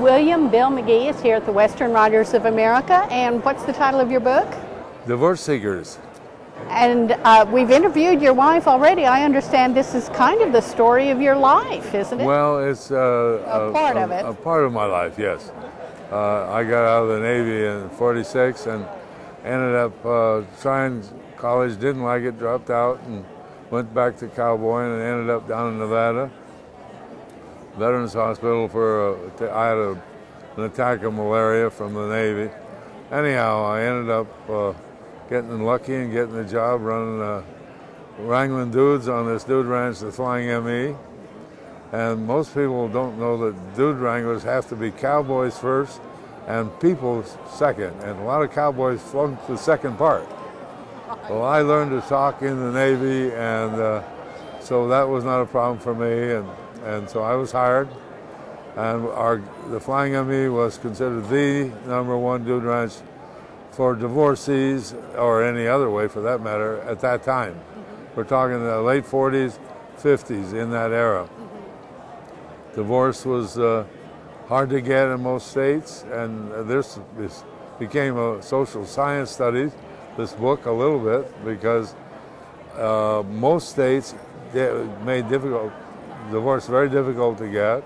William Bill McGee is here at the Western Writers of America, and what's the title of your book? Divorce Seekers. And we've interviewed your wife already. I understand this is kind of the story of your life, isn't it? Well, it's a part of it. A part of my life, yes. I got out of the Navy in '46 and ended up trying college, didn't like it, dropped out, and went back to cowboying and ended up down in Nevada. Veterans Hospital I had an attack of malaria from the Navy. Anyhow, I ended up getting lucky and getting a job running wrangling dudes on this dude ranch, the Flying ME. And most people don't know that dude wranglers have to be cowboys first and people second. And a lot of cowboys flunk the second part. Well, I learned to talk in the Navy, and so that was not a problem for me. And so I was hired, and the Flying ME was considered the #1 dude ranch for divorcees, or any other way for that matter, at that time. We're talking the late 40s, 50s, in that era. Divorce was hard to get in most states, and this became a social science studies, this book, a little bit, because most states made divorce very difficult to get.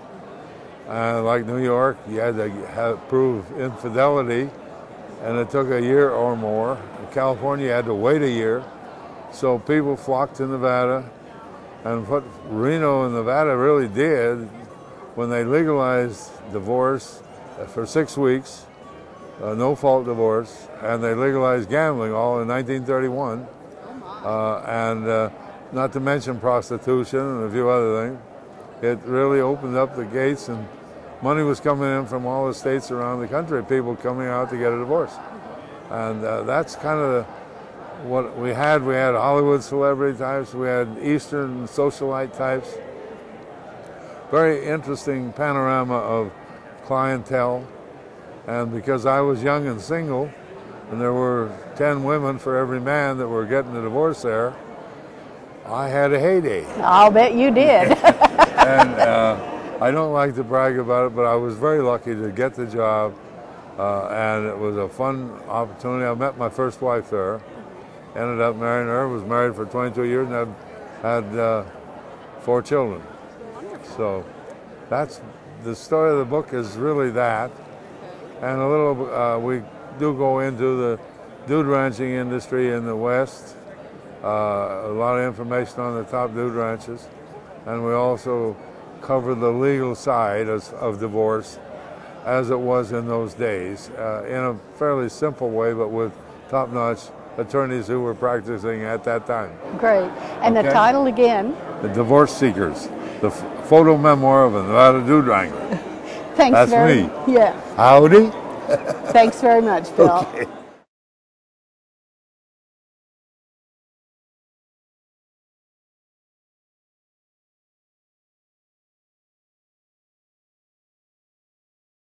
Like New York, you had to prove infidelity, and it took a year or more. In California, you had to wait a year. So people flocked to Nevada, and what Reno and Nevada really did, when they legalized divorce for 6 weeks, no-fault divorce, and they legalized gambling all in 1931, and not to mention prostitution and a few other things. It really opened up the gates, and money was coming in from all the states around the country, people coming out to get a divorce. And that's kind of what we had. We had Hollywood celebrity types, we had Eastern socialite types. Very interesting panorama of clientele. And because I was young and single, and there were 10 women for every man that were getting a divorce there, I had a heyday. I'll bet you did. And I don't like to brag about it, but I was very lucky to get the job, and it was a fun opportunity. I met my first wife there, ended up marrying her, was married for 22 years, and had 4 children. So that's the story of the book, is really that. And a little, we do go into the dude ranching industry in the West, a lot of information on the top dude ranches, and we also cover the legal side of divorce as it was in those days, in a fairly simple way, but with top-notch attorneys who were practicing at that time. Great. And okay. The title again? The Divorce Seekers, the photo memoir of a Nevada dude wrangler. Thanks. That's me. Yeah. Howdy. Thanks very much, Bill. Okay.